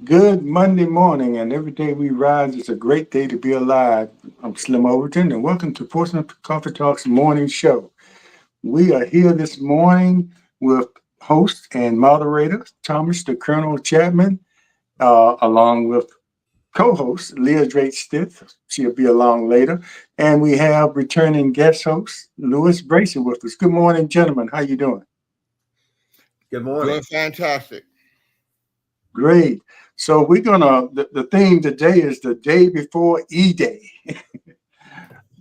Good Monday morning, and every day we rise is a great day to be alive. I'm Slim Overton, and welcome to Portsmouth Coffee Talks morning show. We are here this morning with host and moderator Thomas the Colonel Chapman, along with co-host Leah Drake Stith. She'll be along later, and we have returning guest host Louis Bracy with us. Good morning, gentlemen. How you doing? Good morning. Doing fantastic. Great. So we're the theme today is the day before E-Day.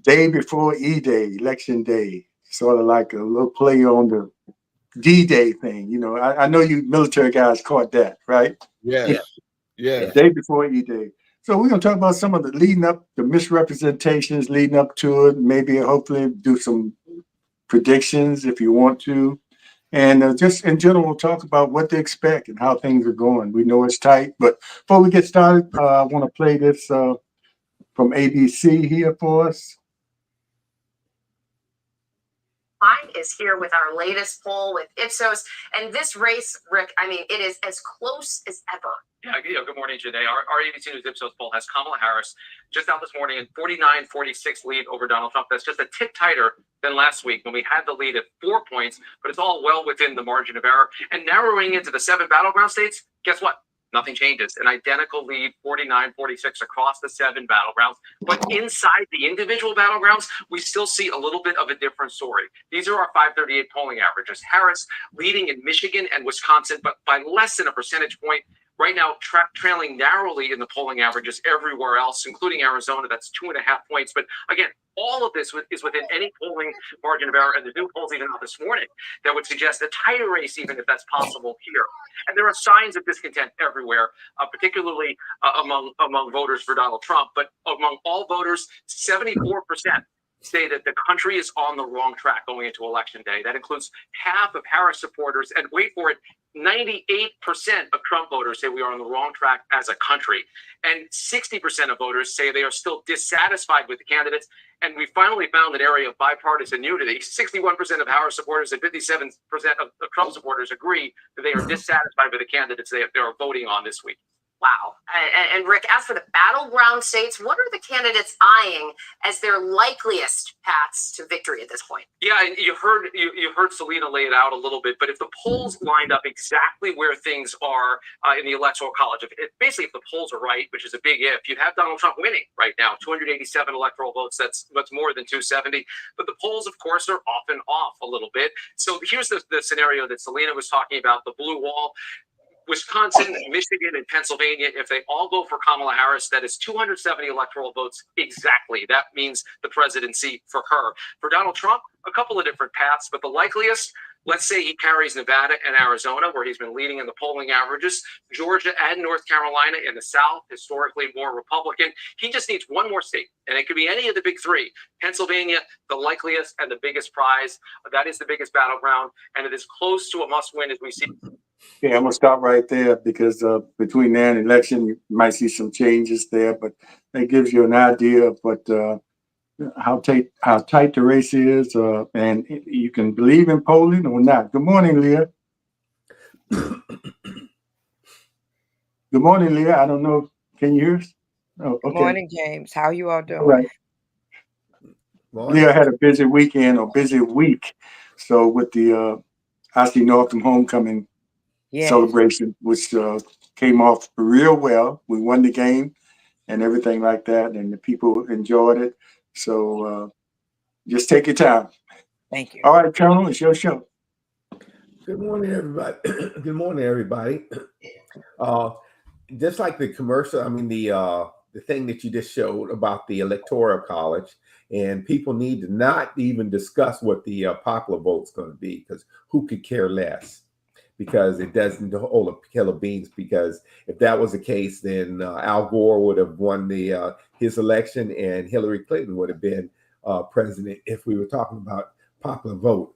Day before E-Day, Election Day. Sort of like a little play on the D-Day thing. You know, I know you military guys caught that, right? Yes. Yes. Day before E-Day. So we're going to talk about some of the leading up, the misrepresentations leading up to it, maybe hopefully do some predictions if you want to. And just in general, talk about what to expect and how things are going. We know it's tight, but before we get started, I want to play this from ABC here for us. Mine is here with our latest poll with Ipsos. And this race, Rick, I mean, it is as close as ever. Yeah, good morning, Janae. Our ABC News Ipsos poll has Kamala Harris just out this morning in 49-46 lead over Donald Trump. That's just a tick tighter than last week when we had the lead at 4 points, but it's all well within the margin of error. And narrowing into the 7 battleground states, guess what? Nothing changes. An identical lead, 49-46 across the 7 battlegrounds. But inside the individual battlegrounds, we still see a little bit of a different story. These are our 538 polling averages. Harris leading in Michigan and Wisconsin, but by less than a percentage point. Right now, trailing narrowly in the polling averages everywhere else, including Arizona. That's 2.5 points. But again, all of this is within any polling margin of error. And the new polls even out this morning that would suggest a tighter race, even if that's possible here. And there are signs of discontent everywhere, particularly among voters for Donald Trump. But among all voters, 74% say that the country is on the wrong track going into Election Day. That includes half of Harris supporters. And wait for it, 98% of Trump voters say we are on the wrong track as a country. And 60% of voters say they are still dissatisfied with the candidates. And we finally found an area of bipartisan unity. 61% of Harris supporters and 57% of Trump supporters agree that they are dissatisfied with the candidates they are voting on this week. Wow. And Rick, as for the battleground states, what are the candidates eyeing as their likeliest paths to victory at this point? Yeah, and you heard Selena lay it out a little bit, but if the polls lined up exactly where things are in the Electoral College, if the polls are right, which is a big if, you'd have Donald Trump winning right now, 287 electoral votes. That's more than 270. But the polls, of course, are often off a little bit. So here's the scenario that Selena was talking about, the blue wall. Wisconsin, Michigan, and Pennsylvania, if they all go for Kamala Harris, that is 270 electoral votes exactly. That means the presidency for her. For Donald Trump, a couple of different paths, but the likeliest, let's say he carries Nevada and Arizona, where he's been leading in the polling averages, Georgia and North Carolina in the South, historically more Republican. He just needs one more state, and it could be any of the big 3. Pennsylvania, the likeliest and the biggest prize. That is the biggest battleground, and it is close to a must-win as we see. Yeah, I'm going to stop right there because between now and election, you might see some changes there, but that gives you an idea of what how tight the race is, and you can believe in polling or not. Good morning, Leah. Good morning, Leah. I don't know. Can you hear us? Oh, Good okay. morning, James. How you all All doing? right. Morning. Leah had a busy weekend or busy week. So with the IC Northam homecoming Yes. celebration, which came off real well. We won the game and everything like that, and the people enjoyed it. So just take your time. Thank you. All right, Colonel, it's your show. Good morning, everybody. Good morning, everybody. Just like the commercial, I mean the thing that you just showed about the electoral college, and people need to not even discuss what the popular vote's going to be, because who could care less? Because it doesn't hold a killer beans. Because if that was the case, then Al Gore would have won his election, and Hillary Clinton would have been president if we were talking about popular vote.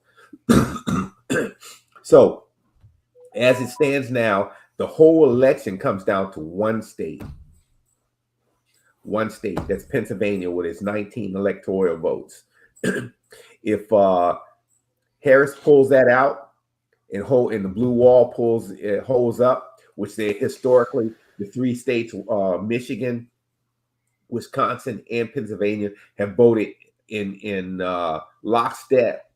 So, as it stands now, the whole election comes down to one state. One state, that's Pennsylvania, with its 19 electoral votes. If Harris pulls that out, and the blue wall holds up, which they historically, the three states, Michigan, Wisconsin, and Pennsylvania, have voted in lockstep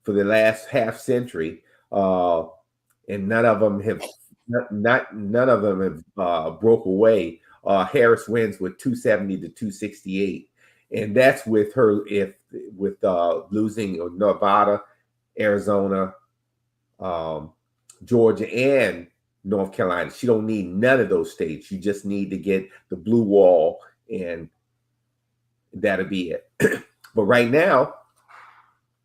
for the last half century, and none of them have broke away. Harris wins with 270 to 268, and that's with losing Nevada, Arizona, Georgia, and North Carolina. She don't need none of those states. You just need to get the blue wall, and that'll be it. But right now,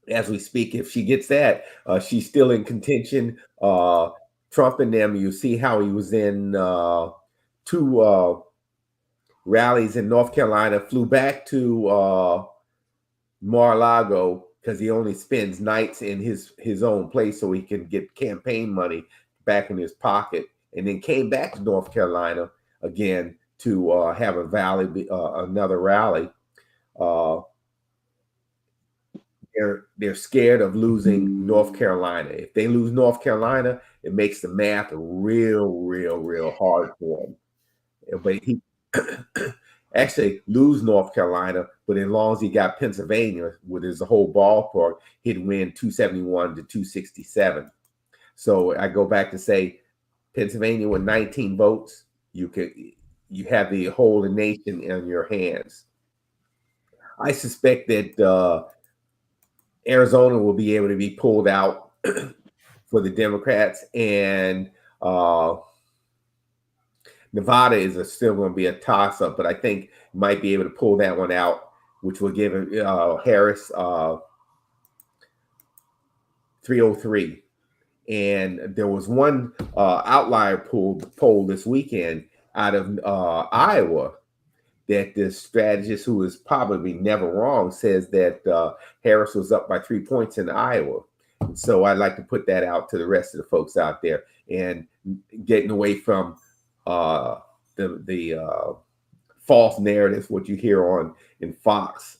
as we speak, if she gets that, she's still in contention. Trump and them, you see how he was in two rallies in North Carolina, flew back to Mar-a-Lago, because he only spends nights in his own place so he can get campaign money back in his pocket, and then came back to North Carolina again to have another rally. They're scared of losing North Carolina. If they lose North Carolina, it makes the math real hard for him. But he actually lose North Carolina, but as long as he got Pennsylvania with his whole ballpark, he'd win 271 to 267. So I go back to say, Pennsylvania with 19 votes, you have the whole nation in your hands. I suspect that Arizona will be able to be pulled out for the Democrats, and Nevada is still going to be a toss-up, but I think might be able to pull that one out, which will give Harris 303. And there was one outlier poll this weekend out of Iowa that the strategist, who is probably never wrong, says that Harris was up by 3 points in Iowa. And so I'd like to put that out to the rest of the folks out there, and getting away from the false narratives, what you hear in Fox,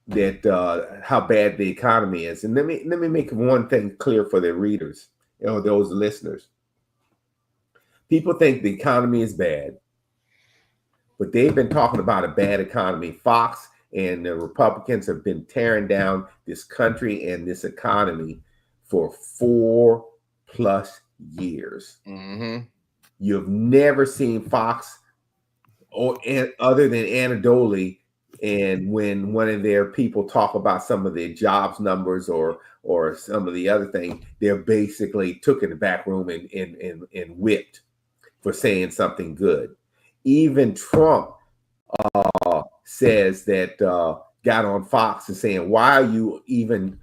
that how bad the economy is. And let me make one thing clear for their readers, those listeners. People think the economy is bad, but they've been talking about a bad economy. Fox and the Republicans have been tearing down this country and this economy for 4+ years. Mm-hmm. You've never seen Fox other than anecdotally, and when one of their people talk about some of their jobs numbers or some of the other things, they're basically took in the back room and whipped for saying something good. Even Trump says that, got on Fox and saying, why are you even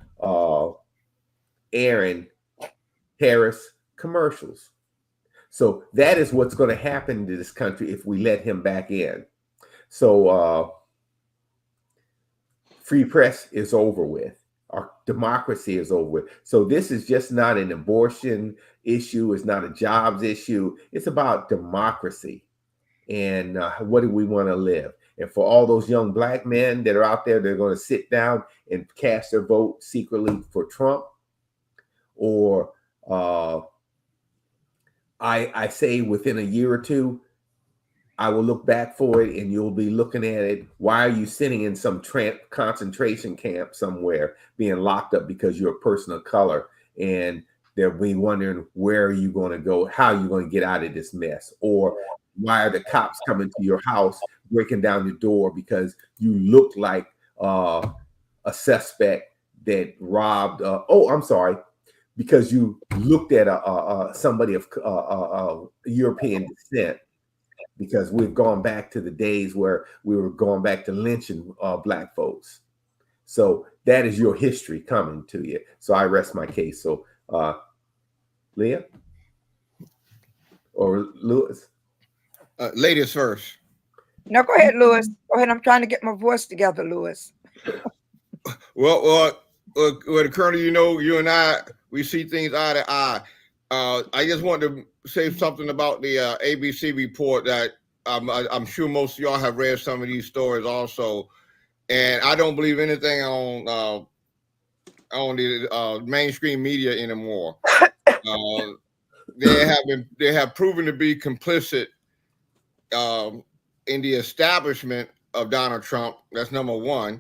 airing Harris commercials? So that is what's going to happen to this country if we let him back in. So free press is over with. Our democracy is over with. So this is just not an abortion issue. It's not a jobs issue. It's about democracy. And what do we want to live? And for all those young black men that are out there, they're going to sit down and cast their vote secretly for Trump, or I say within a year or two, I will look back for it and you'll be looking at it. Why are you sitting in some concentration camp somewhere being locked up because you're a person of color? And they'll be wondering, where are you going to go? How are you going to get out of this mess? Or why are the cops coming to your house, breaking down your door because you look like a suspect that robbed? I'm sorry, because you looked at somebody of European descent. Because we've gone back to the days where we were going back to lynching black folks. So that is your history coming to you. So I rest my case. So Leah or Lewis? Ladies first. No, go ahead, Lewis. Go ahead. I'm trying to get my voice together, Lewis. Well, Colonel, you and I, we see things eye to eye. I just want to say something about the ABC report that I'm sure most of y'all have read some of these stories also, and I don't believe anything on the mainstream media anymore. They have proven to be complicit in the establishment of Donald Trump. That's number one.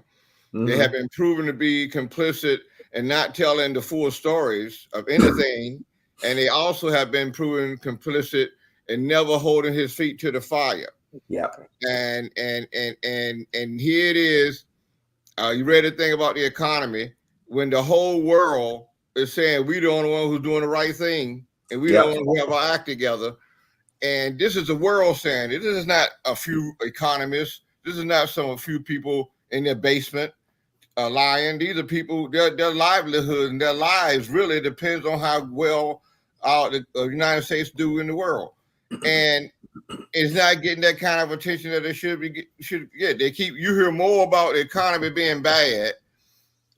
Mm-hmm. They have been proven to be complicit in not telling the full stories of anything. And they also have been proven complicit in never holding his feet to the fire. Yeah. And here it is. You read the thing about the economy when the whole world is saying we're the only one who's doing the right thing, and we don't who have our act together. And this is the world saying it. This is not a few economists. This is not a few people in their basement lying. These are people. Their livelihood and their lives really depends on how well the United States do in the world, and it's not getting that kind of attention that it should get. You hear more about the economy being bad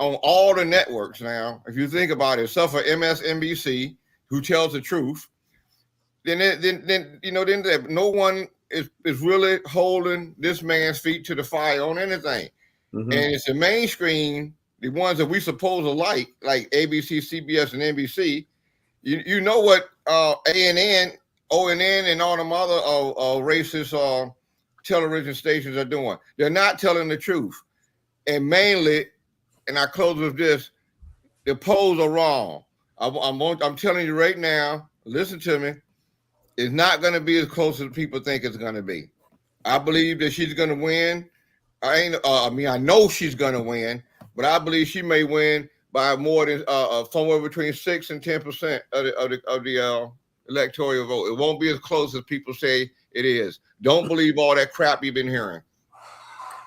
on all the networks now. If you think about it, except for MSNBC, who tells the truth, then no one is really holding this man's feet to the fire on anything. Mm-hmm. And it's the mainstream, the ones that we suppose are like ABC, CBS, and NBC. You know what ANN, ONN, and all them other racist television stations are doing. They're not telling the truth. And mainly, and I close with this, the polls are wrong. I'm telling you right now, listen to me, it's not going to be as close as people think it's going to be. I believe that she's going to win. I know she's going to win, but I believe she may win by more than somewhere between 6 and 10% of the electoral vote. It won't be as close as people say it is. Don't believe all that crap you've been hearing.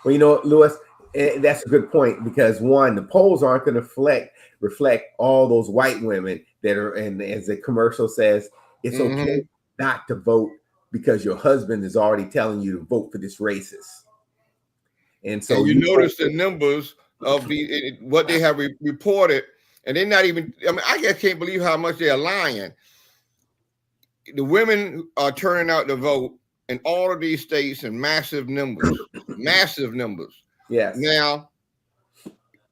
Well, Lewis, that's a good point, because one, the polls aren't going to reflect all those white women that are, and as the commercial says, it's okay not to vote because your husband is already telling you to vote for this racist. And so you notice the numbers of what they have reported, and they're not even, I just can't believe how much they're lying. The women are turning out to vote in all of these states in massive numbers. Yes. Now,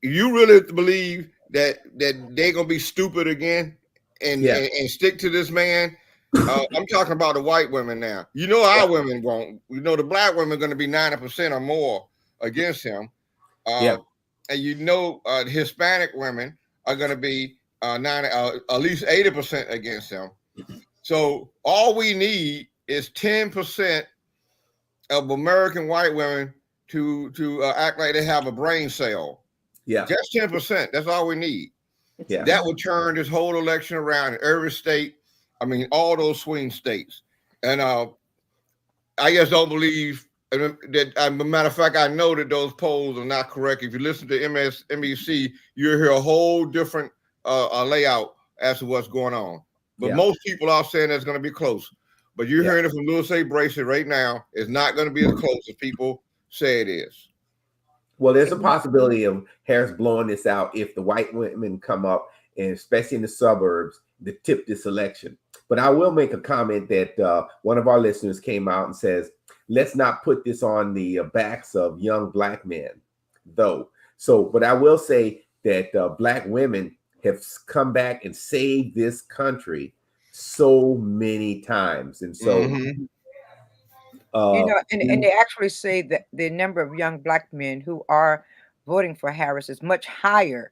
you really believe that they're going to be stupid again and stick to this man? I'm talking about the white women now. Our women won't. The black women are going to be 90% or more against him. And the Hispanic women are going to be at least 80% against him. So all we need is 10% of American white women to act like they have a brain cell. Yeah, just 10%. That's all we need. Yeah, that would turn this whole election around in every state. All those swing states. And I just don't believe that. As a matter of fact, I know that those polls are not correct. If you listen to MSNBC, you'll hear a whole different layout as to what's going on. But most people are saying it's going to be close. But you're hearing it from Louis A. Bracelet right now. It's not going to be as close as people say it is. Well, there's a possibility of Harris blowing this out if the white women come up, and especially in the suburbs, to tip this election. But I will make a comment that one of our listeners came out and says, let's not put this on the backs of young Black men, though. So, but I will say that Black women have come back and saved this country so many times. And so, and they actually say that the number of young Black men who are voting for Harris is much higher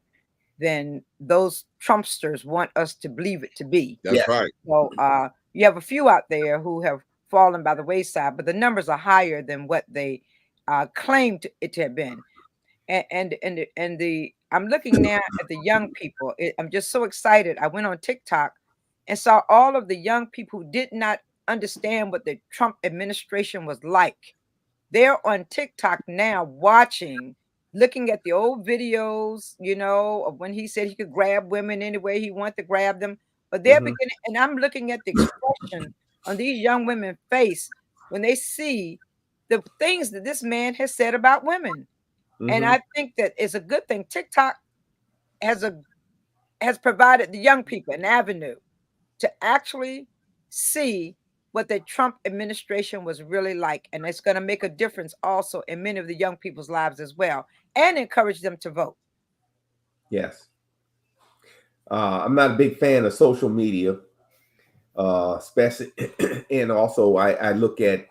than those Trumpsters want us to believe it to be. That's right. So you have a few out there who have fallen by the wayside, but the numbers are higher than what they claimed it to have been. And I'm looking now at the young people. I'm just so excited. I went on TikTok and saw all of the young people who did not understand what the Trump administration was like. They're on TikTok now watching, looking at the old videos, of when he said he could grab women any way he wanted to grab them. But they're beginning, and I'm looking at the expression on these young women's face when they see the things that this man has said about women. And I think that it's a good thing. TikTok has provided the young people an avenue to actually see what the Trump administration was really like. And it's going to make a difference also in many of the young people's lives as well, and encourage them to vote. Yes. I'm not a big fan of social media, especially, and also I look at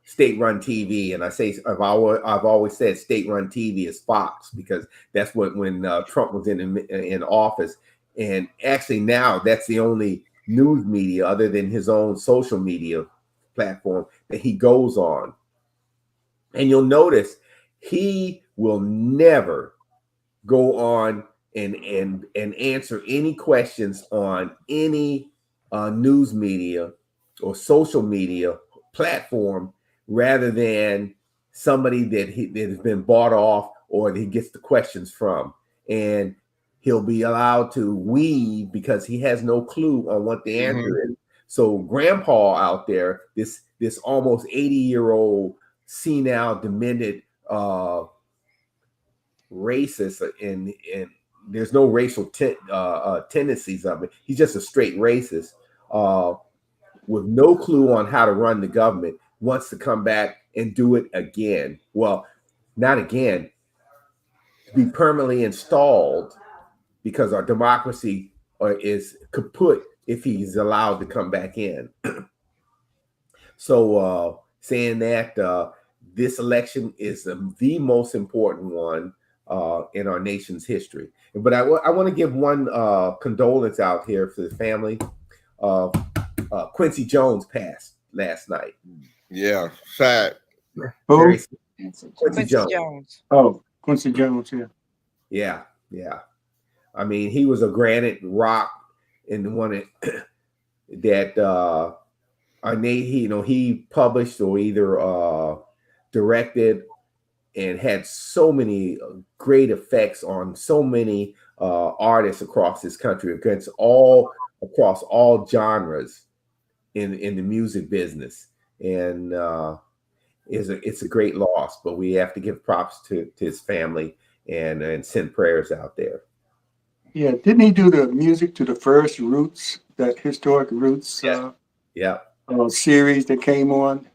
state-run TV, and I say I've always said state-run TV is Fox, because that's what when Trump was in office, and actually now that's the only news media other than his own social media platform that he goes on. And you'll notice he will never go on and answer any questions on any news media or social media platform rather than somebody that has been bought off or that he gets the questions from. And he'll be allowed to weave because he has no clue on what the answer is. So grandpa out there, this almost 80-year-old senile, demented racist, and there's no racial tendencies of it. He's just a straight racist with no clue on how to run the government, wants to come back and do it again. Well, not again, to be permanently installed, because our democracy is kaput if he's allowed to come back in. So saying that this election is the most important one in our nation's history. But I want to give one condolence out here for the family. Quincy Jones passed last night. Yeah, sad. Who? Quincy Jones. Oh, Quincy Jones, yeah. Yeah. I mean, he was a granite rock in the one that he published or either directed and had so many great effects on so many artists across this country, across all genres in the music business. And it's a great loss, but we have to give props to his family and send prayers out there. Yeah, didn't he do the music to the first Roots, that historic Roots series that came on?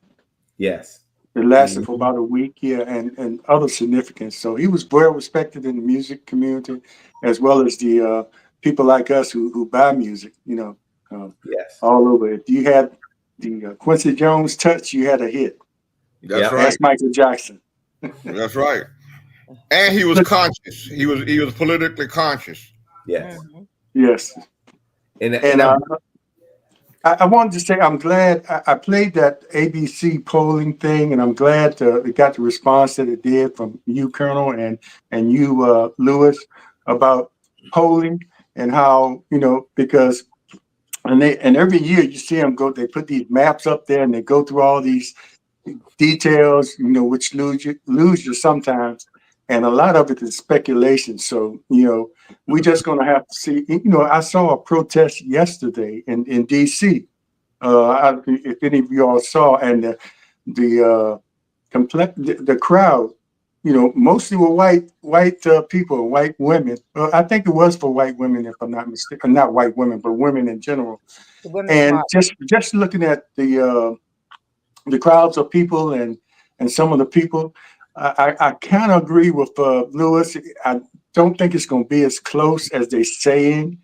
Yes. It lasted for about a week, and other significance. So he was well respected in the music community, as well as the people like us who buy music, yes, all over. If you had the Quincy Jones touch, you had a hit. That's right. That's Michael Jackson. That's right. And he was conscious. He was politically conscious. Yes. Yes. And I wanted to say I'm glad I played that ABC polling thing, and I'm glad it got the response that it did from you, Colonel, and you, Lewis, about polling and how, because and every year you see them they put these maps up there and they go through all these details, which lose you sometimes. And a lot of it is speculation. So, we're just going to have to see. I saw a protest yesterday in D.C. If any of you all saw, and the crowd mostly were white people, white women. I think it was for white women, if I'm not mistaken. Not white women, but women in general. The Women's And March. just looking at the crowds of people and some of the people, I kind of agree with Lewis. I don't think it's going to be as close as they're saying.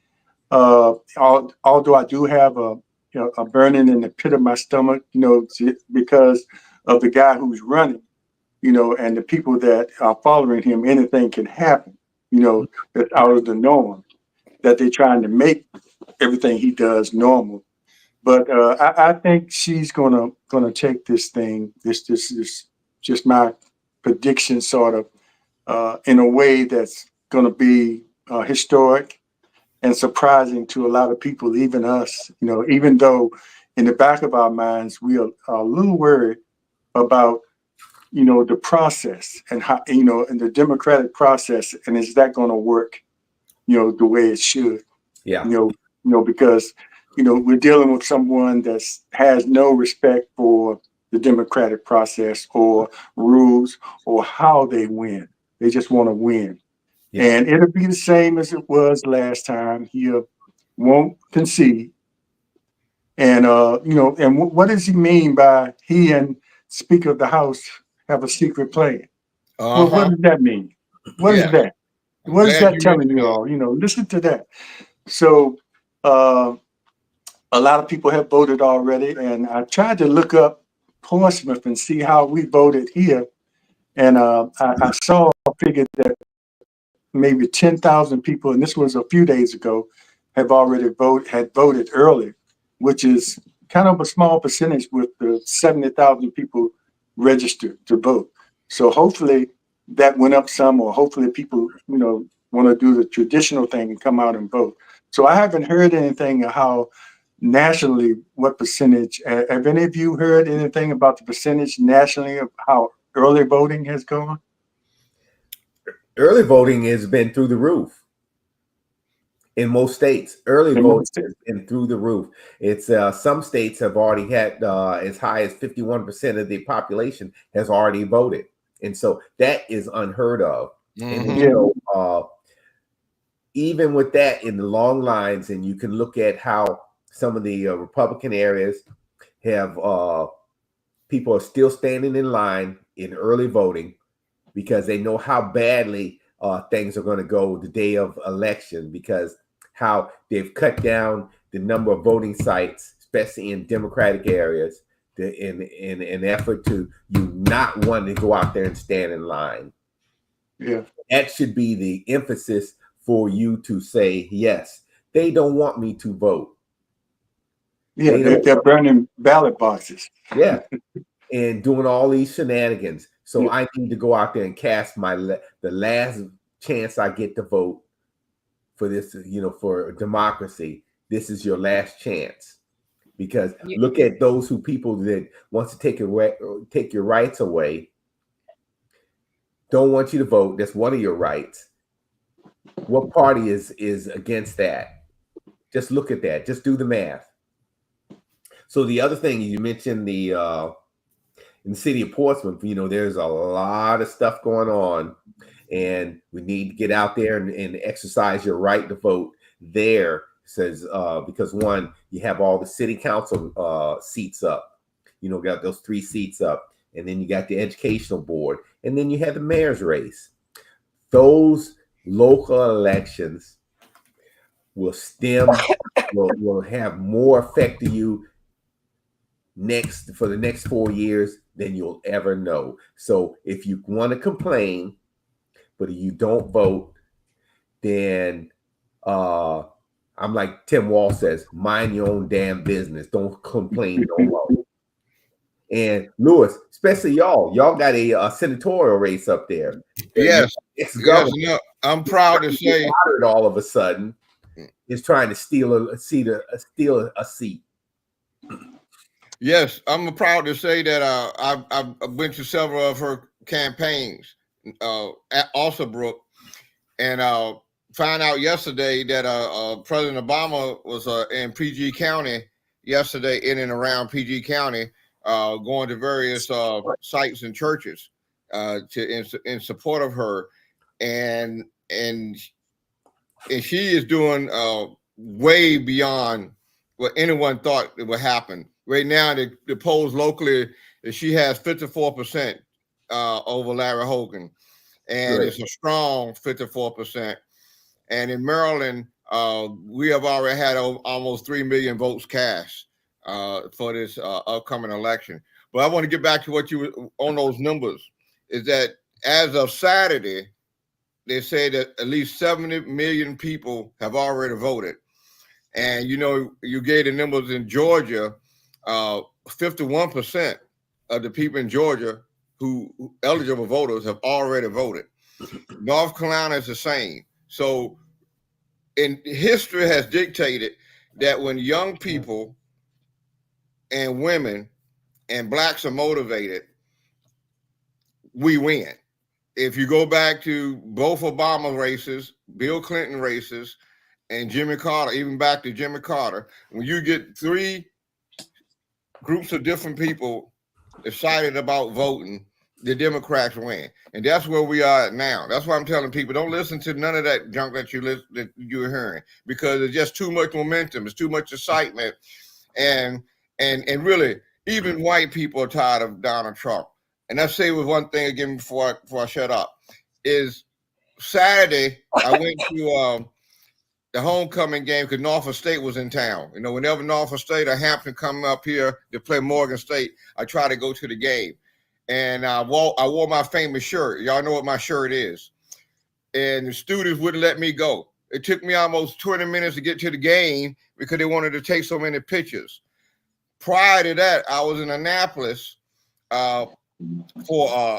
Although I do have a burning in the pit of my stomach, because of the guy who's running, and the people that are following him. Anything can happen, that's out of the norm. That they're trying to make everything he does normal. But I think she's gonna take this thing. This is just my prediction, sort of, in a way that's gonna be historic and surprising to a lot of people, even us. Even though in the back of our minds we are a little worried about the process and how and the democratic process, and is that going to work the way it should. Yeah. Because we're dealing with someone that has no respect for the democratic process or rules or how they win. They just want to win. Yeah. And it'll be the same as it was last time. He won't concede. And what does he mean by he and Speaker of the House have a secret plan? Well, what does that mean? What is that? What is that telling you all? Listen to that. So a lot of people have voted already, and I tried to look up Portsmouth and see how we voted here. And I saw a figure that maybe 10,000 people, and this was a few days ago, had voted early, which is kind of a small percentage with the 70,000 people registered to vote. So hopefully that went up some, or hopefully people, want to do the traditional thing and come out and vote. So I haven't heard anything of how nationally, what percentage. Have any of you heard anything about the percentage nationally of how early voting has gone? Early voting has been through the roof. In most states, early voting has been through the roof. It's some states have already had as high as 51% of the population has already voted, and so that is unheard of. Mm-hmm. And even with that, in the long lines, and you can look at how some of the Republican areas have people are still standing in line in early voting because they know how badly things are going to go the day of election, because how they've cut down the number of voting sites, especially in Democratic areas, in an effort to you not want to go out there and stand in line. Yeah, that should be the emphasis for you to say, yes, they don't want me to vote. Yeah, they're burning ballot boxes. Yeah, and doing all these shenanigans. So I need to go out there and cast the last chance I get to vote for this, for democracy. This is your last chance, because look at those people that wants to take your rights away. Don't want you to vote. That's one of your rights. What party is against that? Just look at that. Just do the math. So the other thing you mentioned, in the city of Portsmouth, there's a lot of stuff going on, and we need to get out there and exercise your right to vote there. Says because one, you have all the city council seats up, got those 3 seats up, and then you got the educational board, and then you have the mayor's race. Those local elections will will have more effect to you for the next 4 years than you'll ever know. So if you want to complain, but if you don't vote, then I'm like Tim Wall says, mind your own damn business. Don't complain no more. And Lewis, especially y'all got a senatorial race up there. Yes, Ex-governor, yes, I'm proud to say, all of a sudden is trying to steal a seat. Yes, I'm proud to say that I've been to several of her campaigns at Alsabrook, and found out yesterday that President Obama was in PG County yesterday, in and around PG County, going to various sites and churches. in support of her, and she is doing way beyond what anyone thought it would happen. Right now, the polls locally, she has 54% over Larry Hogan, and Good. it's a strong 54%. And in Maryland, we have already had almost 3 million votes cast for this upcoming election. But I want to get back to what you were on those numbers. Is that as of Saturday, they say that at least 70 million people have already voted. And, you gave the numbers in Georgia, 51% of the people in Georgia who eligible voters have already voted. North Carolina is the same. So history has dictated that when young people and women and blacks are motivated, we win. If you go back to both Obama races, Bill Clinton races, and Jimmy Carter, even back to Jimmy Carter, when you get 3 groups of different people excited about voting, the Democrats win. And that's where we are now. That's why I'm telling people, don't listen to none of that junk that you're hearing, because it's just too much momentum. It's too much excitement. And really, even white people are tired of Donald Trump. And I'll say with one thing again before I shut up, is Saturday, I went to the homecoming game because Norfolk State was in town. Whenever Norfolk State or Hampton come up here to play Morgan State, I try to go to the game. And I wore my famous shirt. Y'all know what my shirt is. And the students wouldn't let me go. It took me almost 20 minutes to get to the game because they wanted to take so many pictures. Prior to that, I was in Annapolis for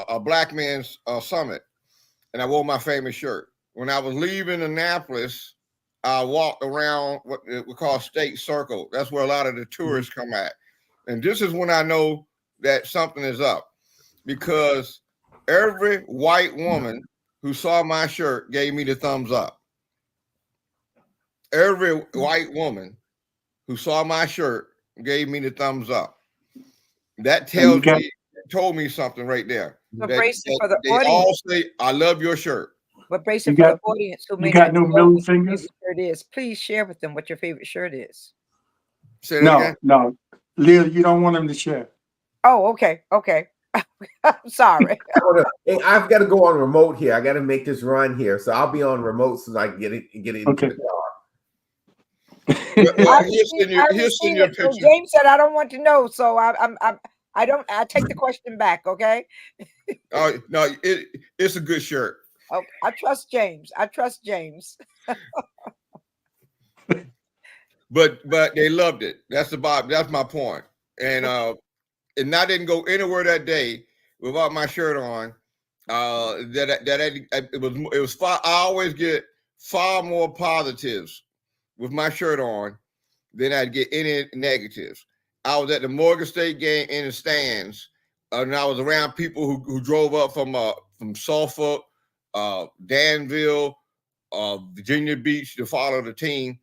a Black Men's Summit, and I wore my famous shirt. When I was leaving Annapolis, I walked around what we call State Circle. That's where a lot of the tourists come at. And this is when I know that something is up, because every white woman who saw my shirt gave me the thumbs up. Every white woman who saw my shirt gave me the thumbs up. That told me something right there. So Bracey, for the they audience, all say, "I love your shirt." but Bracey, for the audience who may not no know middle what your fingers? favorite shirt is, please share with them what your favorite shirt is. Say that again? No. Lil, you don't want him to share. Oh, okay. I'm sorry. Hey, I've got to go on remote here. I got to make this run here, so I'll be on remote so I can get it into the car. Well, here's your picture. So James said I don't want to know, so I take the question back. Okay. Oh no, it's a good shirt. Oh, I trust James. But they loved it. That's my point. And I didn't go anywhere that day without my shirt on. It was far. I always get far more positives with my shirt on than I'd get any negatives. I was at the Morgan State game in the stands, and I was around people who drove up from Suffolk, Danville, Virginia Beach to follow the team.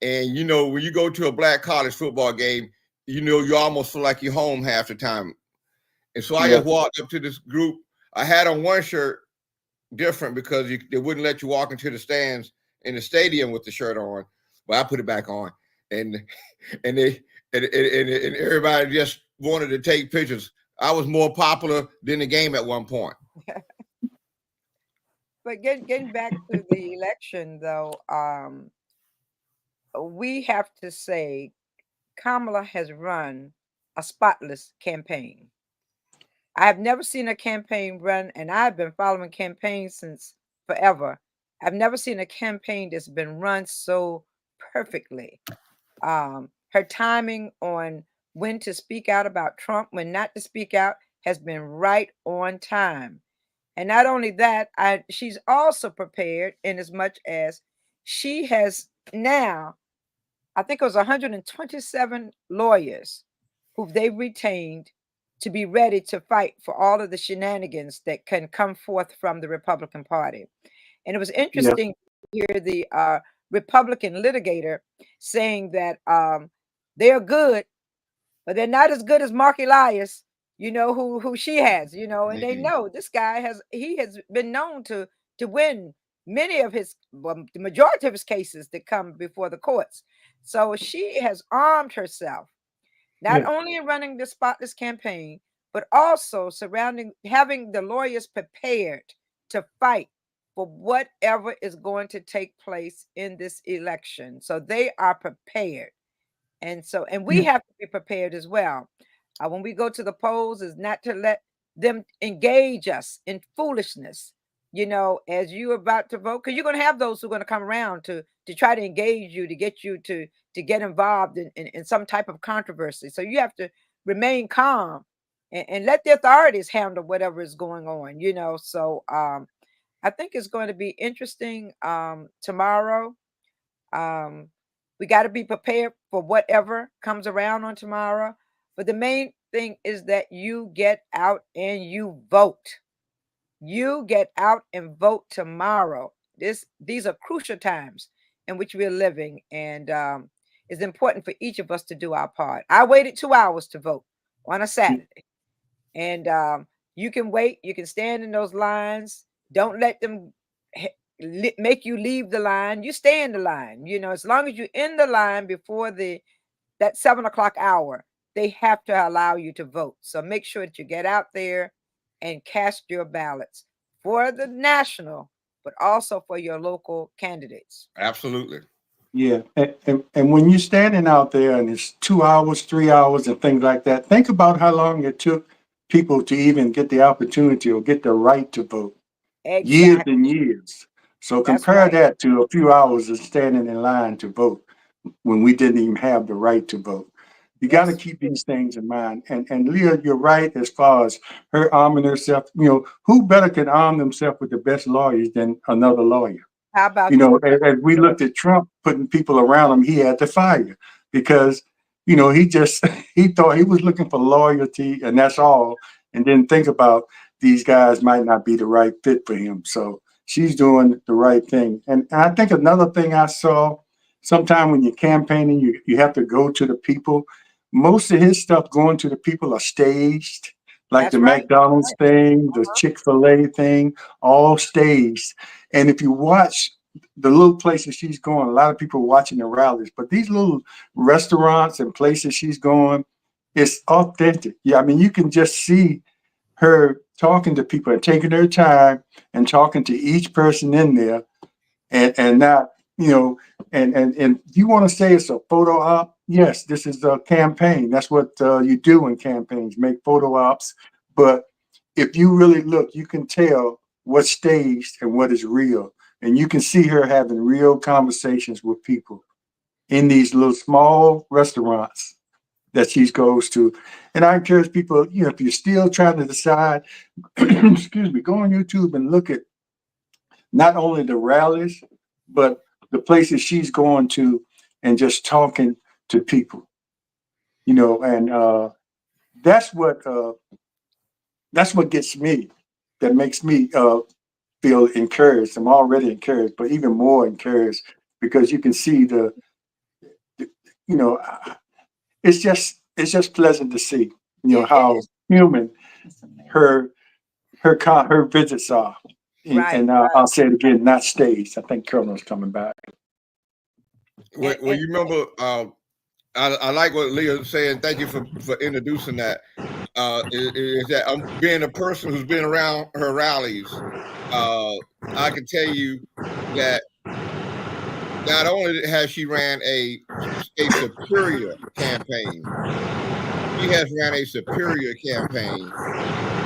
And when you go to a black college football game, you almost feel like you're home half the time. And so I just walked up to this group. I had on one shirt different because they wouldn't let you walk into the stands in the stadium with the shirt on, but I put it back on, and everybody just wanted to take pictures. I was more popular than the game at one point. But getting back to the election, though, we have to say Kamala has run a spotless campaign. I have never seen a campaign run, and I've been following campaigns since forever. I've never seen a campaign that's been run so perfectly. Her timing on when to speak out about Trump, when not to speak out, has been right on time. And not only that, she's also prepared in as much as she has now, I think it was 127 lawyers who they've retained to be ready to fight for all of the shenanigans that can come forth from the Republican Party. And it was interesting to hear the Republican litigator saying that they're good, but they're not as good as Mark Elias. you know, who she has, you know, and they Mhm. know this guy has been known to win many of his, well, the majority of his cases that come before the courts. So she has armed herself, not Yeah. only in running the spotless campaign, but also having the lawyers prepared to fight for whatever is going to take place in this election. So they are prepared. And we Yeah. have to be prepared as well. When we go to the polls, is not to let them engage us in foolishness, you know, as you're about to vote, because you're going to have those who are going to come around to try to engage you, to get you to get involved in some type of controversy. So you have to remain calm and let the authorities handle whatever is going on, you know. So I think it's going to be interesting tomorrow. Um, we got to be prepared for whatever comes around on tomorrow. But the main thing is that you get out and you vote. You get out and vote tomorrow. These are crucial times in which we're living, and it's important for each of us to do our part. I waited 2 hours to vote on a Saturday, and you can wait. You can stand in those lines. Don't let them make you leave the line. You stay in the line. You know, as long as you're in the line before that 7 o'clock hour, they have to allow you to vote. So make sure that you get out there and cast your ballots for the national, but also for your local candidates. Absolutely. Yeah. And when you're standing out there and it's 2 hours, 3 hours, and things like that, think about how long it took people to even get the opportunity or get the right to vote. Years Exactly. and years. So That's compare right. that to a few hours of standing in line to vote when we didn't even have the right to vote. You got to That's keep true. these things in mind. And Leah, you're right as far as her arming herself. You know, who better can arm themselves with the best lawyers than another lawyer? How You about know, that? as we looked at Trump putting people around him, he had to fire because, you know, he just he thought he was looking for loyalty and that's all, and didn't think about these guys might not be the right fit for him. So she's doing the right thing. And I think another thing I saw, sometime when you're campaigning, you have to go to the people. Most of his stuff going to the people are staged, like the That's right. McDonald's Right. thing, the Uh-huh. Chick-fil-A thing, all staged. And if you watch the little places she's going, a lot of people watching the rallies, but these little restaurants and places she's going, it's authentic. Yeah, I mean, you can just see her talking to people and taking her time and talking to each person in there and not, you know, and you want to say it's a photo op? Yes, this is a campaign. That's what you do in campaigns, make photo ops. But if you really look, you can tell what's staged and what is real. And you can see her having real conversations with people in these little small restaurants that she goes to. And I encourage people, you know, if you're still trying to decide, excuse me, go on YouTube and look at not only the rallies, but the places she's going to and just talking to people, you know, and that's what that's what gets me, that makes me feel encouraged. I'm already encouraged, but even more encouraged because you can see the you know, it's just pleasant to see, you know, It how is. human her her visits are. Right. And Right. I'll say it again, not staged. I think Colonel's coming back. Well, And you remember, I like what Leah said. Thank you for introducing that. Is that I'm being a person who's been around her rallies. Uh, I can tell you that not only has she ran a superior campaign, she has ran a superior campaign,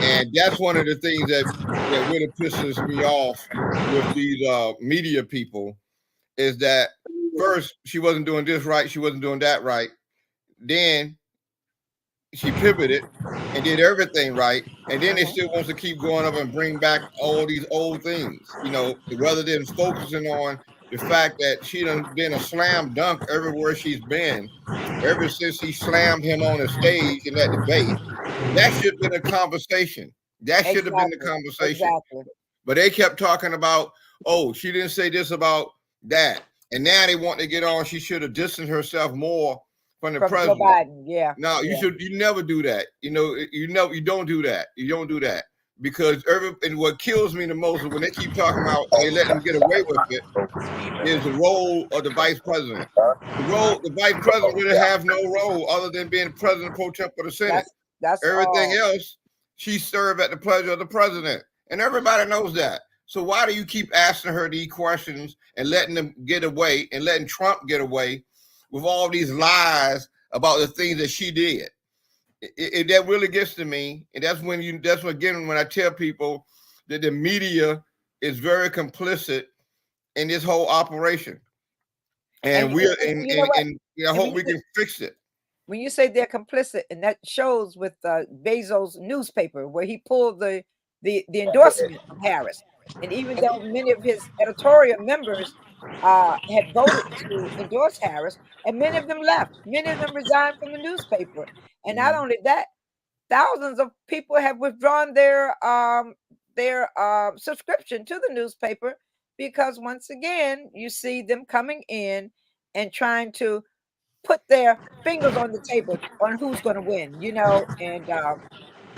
and that's one of the things that really pisses me off with these media people is that first she wasn't doing this right, she wasn't doing that right, then she pivoted and did everything right, and then it uh-huh. still wants to keep going up and bring back all these old things, you know, rather than focusing on the fact that she done been a slam dunk everywhere she's been ever since he slammed him on the stage in that debate. That should have been a conversation. That should have been the Exactly. conversation. Exactly. But they kept talking about, oh, she didn't say this about that. And now they want to get on. She should have distanced herself more from the From Joe president. Biden, yeah. No, yeah. you never do that. You don't do that. You don't do that. Because and what kills me the most is when they keep talking about they letting them get away with it, is the role of the vice president. The vice president really have no role other than being president pro temp of the Senate. That's everything all. else, she served at the pleasure of the president. And everybody knows that. So why do you keep asking her these questions and letting them get away and letting Trump get away with all these lies about the things that she did? That really gets to me. And that's when I tell people that the media is very complicit in this whole operation. And I hope we can fix it. When you say they're complicit, and that shows with Bezos' newspaper, where he pulled the endorsement of Harris, and even though many of his editorial members had voted to endorse Harris, and many of them left, many of them resigned from the newspaper, and not only that, thousands of people have withdrawn their subscription to the newspaper, because once again, you see them coming in and trying to put their fingers on the table on who's going to win, and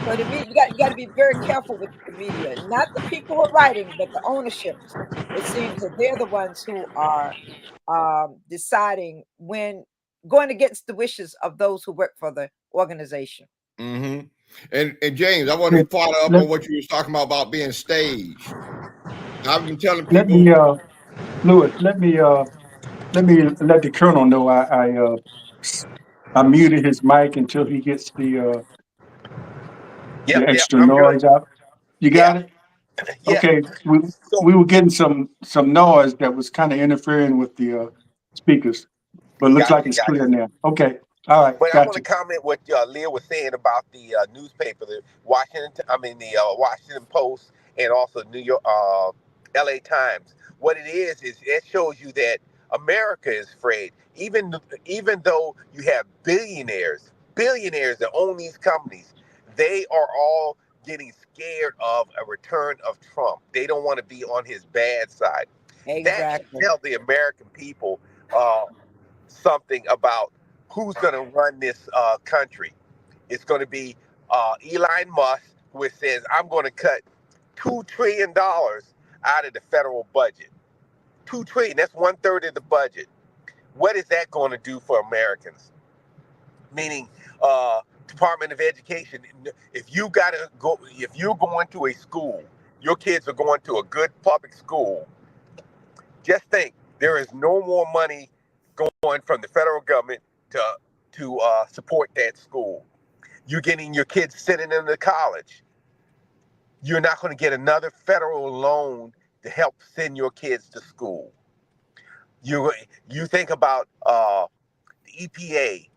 so the media, you got to be very careful with the media, not the people who are writing, but the ownerships. It seems that they're the ones who are deciding when going against the wishes of those who work for the organization. Mm-hmm. And James, I want to follow up on what you were talking about being staged. I've been telling people. Louis, let me let the colonel know I muted his mic until he gets the extra noise out. You got it? Yeah. Okay. We were getting some noise that was kind of interfering with the speakers, but it looks like it's clear now. Okay. All right. But I want to comment what Leah was saying about the newspaper, the Washington Post, and also New York, LA Times. What it is it shows you that America is afraid. Even though you have billionaires that own these companies, they are all getting scared of a return of Trump. They don't want to be on his bad side. Exactly. That should tell the American people something about who's going to run this country. It's going to be Elon Musk, who says, I'm going to cut $2 trillion out of the federal budget. $2 trillion, that's 1/3 of the budget. What is that going to do for Americans? Meaning, Department of Education, if you're going to a school, your kids are going to a good public school, just think, there is no more money going from the federal government to support that school. You're getting your kids sitting in the college. You're not going to get another federal loan to help send your kids to school. You think about the EPA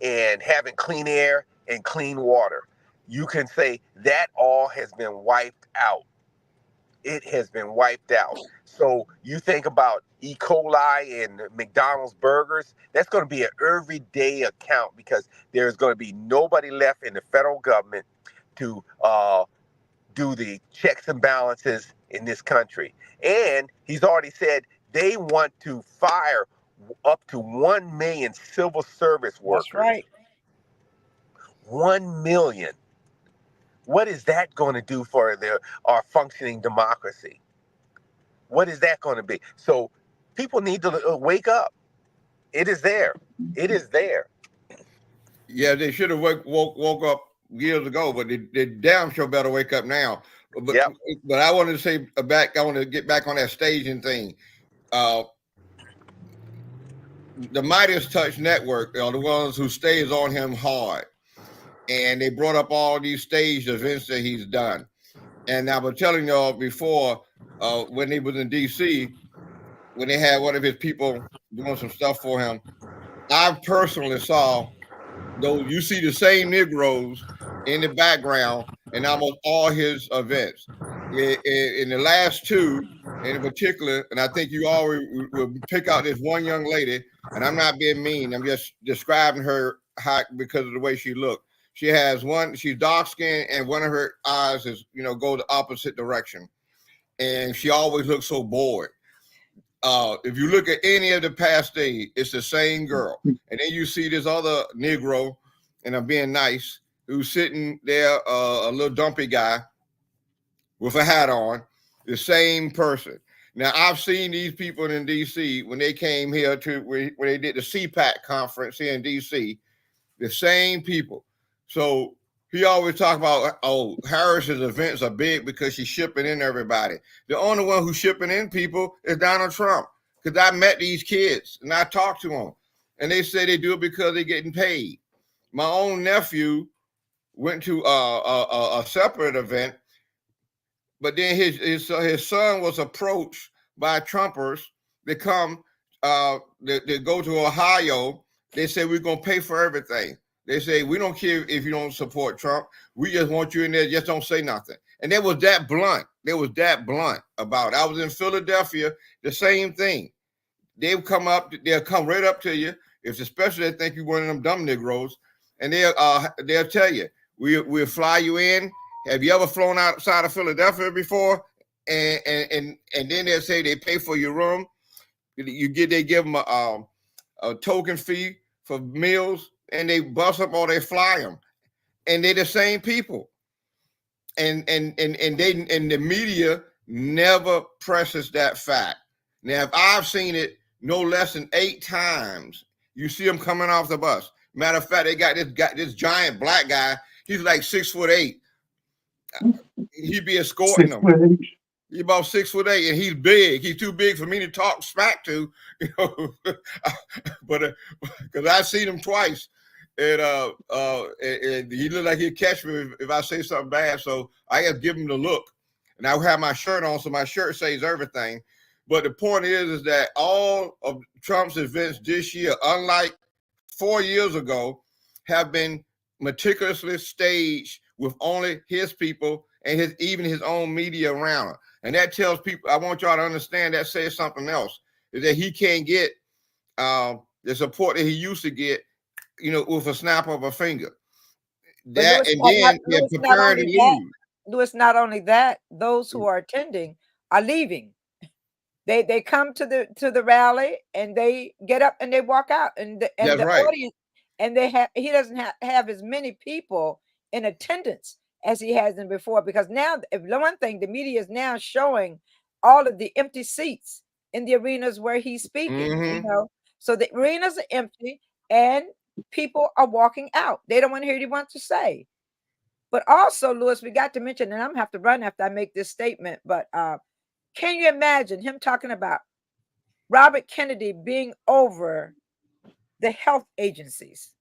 and having clean air and clean water. You can say that all has been wiped out. It has been wiped out. So you think about E. coli and McDonald's burgers, that's going to be an everyday account, because there's going to be nobody left in the federal government to do the checks and balances in this country. And he's already said they want to fire up to 1 million civil service workers. That's right. 1 million. What is that going to do for our functioning democracy? What is that going to be? So people need to wake up. It is there. It is there. Yeah, they should have woke up years ago, but they damn sure better wake up now. But, yep. But I wanted to say I want to get back on that staging thing. The Midas Touch Network are the ones who stays on him hard. And they brought up all these staged events that he's done. And I was telling y'all before, when he was in D.C., when they had one of his people doing some stuff for him, I personally saw those. You see the same Negroes in the background in almost all his events. In the last two, in particular, and I think you all will pick out this one young lady, and I'm not being mean. I'm just describing her because of the way she looked. She has she's dark skinned, and one of her eyes is, go the opposite direction. And she always looks so bored. if you look at any of the past days, it's the same girl. And then you see this other Negro, and I'm being nice, who's sitting there, a little dumpy guy with a hat on, the same person. Now, I've seen these people in D.C. when they came here when they did the CPAC conference here in D.C., the same people. So he always talk about, oh, Harris's events are big because she's shipping in everybody. The only one who's shipping in people is Donald Trump, because I met these kids and I talked to them, and they say they do it because they're getting paid. My own nephew went to a separate event, but then his son was approached by Trumpers. They come, they go to Ohio. They say, we're going to pay for everything. They say, we don't care if you don't support Trump. We just want you in there. Just don't say nothing. And they was that blunt. They was that blunt about it. I was in Philadelphia, the same thing. They'll come right up to you, if especially they think you're one of them dumb Negroes, and they'll tell you, we'll fly you in. Have you ever flown outside of Philadelphia before? And then they'll say they pay for your room. They give them a token fee for meals, and they bus them or they fly them. And they're the same people. And the media never presses that fact. Now, if I've seen it no less than 8 times, you see them coming off the bus. Matter of fact, they got this giant black guy. He's like 6'8". He'd be escorting them. He's about 6'8", and he's big. He's too big for me to talk smack to, you know. But because I've seen him twice, and he looked like he'd catch me if I say something bad. So I just give him the look, and I have my shirt on, so my shirt says everything. But the point is that all of Trump's events this year, unlike 4 years ago, have been meticulously staged with only his people and even his own media around him. And that tells people, I want y'all to understand, that says something else, is that he can't get the support that he used to get, you know, with a snap of a finger. That, and then they're preparing to leave. Louis, not only that, those who are attending are leaving. They come to the rally and they get up and they walk out, and the audience, and he doesn't have as many people in attendance as he has been before, because now, if one thing, the media is now showing all of the empty seats in the arenas where he's speaking. You know, so the arenas are empty and people are walking out. They don't want to hear what he wants to say. But also, Louis, we got to mention, and I'm gonna have to run after I make this statement, but can you imagine him talking about Robert Kennedy being over the health agencies?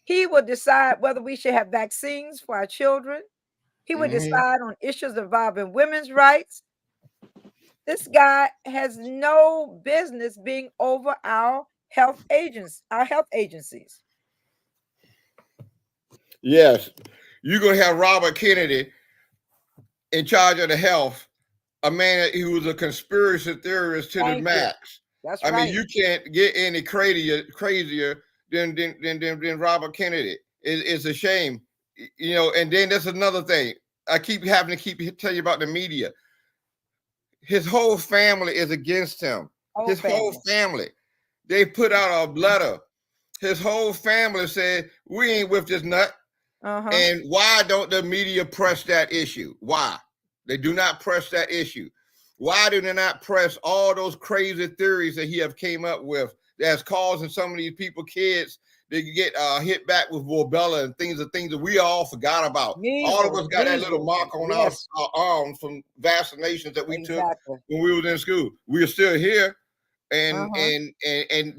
He would decide whether we should have vaccines for our children. He would decide on issues involving women's rights. This guy has no business being over our health agencies. Yes, you're gonna have Robert Kennedy in charge of the health, a man who was a conspiracy theorist to the max. That's right. I mean, you can't get any crazier than Robert Kennedy. It's a shame, you know. And then there's another thing. I keep having to tell you about the media. His whole family is against him. Whole family. They put out a letter. His whole family said, we ain't with this nut. And why don't the media press that issue? Why? They do not press that issue. Why do they not press all those crazy theories that he have came up with that's causing some of these people, kids, they get hit back with rubella and things that we all forgot about. All of us got that little mark on our arms from vaccinations that we took when we was in school. We are still here, and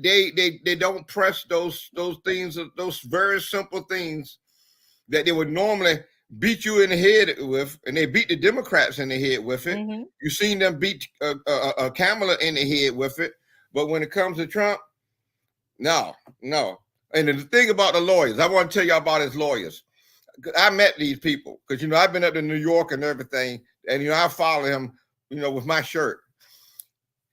they don't press those things, those very simple things that they would normally beat you in the head with, and they beat the Democrats in the head with it. You've seen them beat Kamala in the head with it, but when it comes to Trump, no. And the thing about the lawyers, I want to tell y'all about his lawyers. I met these people because, you know, I've been up to New York and everything, and, you know, I follow him, you know, with my shirt.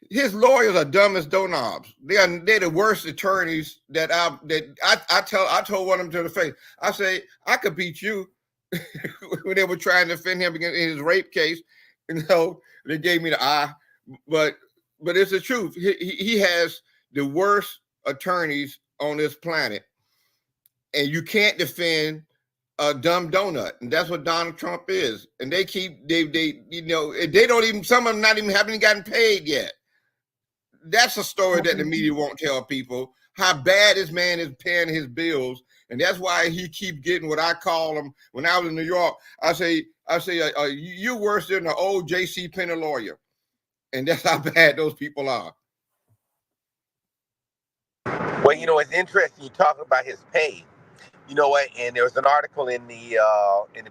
His lawyers are dumb as doorknobs. They're the worst attorneys that I told one of them to the face. I say, I could beat you. When they were trying to defend him against his rape case, you know, they gave me the eye. But but it's the truth. He has the worst attorneys on this planet, and you can't defend a dumb donut, and that's what Donald Trump is. And they you know, they don't even, some of them haven't gotten paid yet. That's a story that the media won't tell people, how bad this man is paying his bills. And that's why he keep getting what I call him. When I was in New York, I say, you're worse than the old J.C. Penney lawyer. And that's how bad those people are. Well, you know, it's interesting you talking about his pay. You know what? And there was an article in the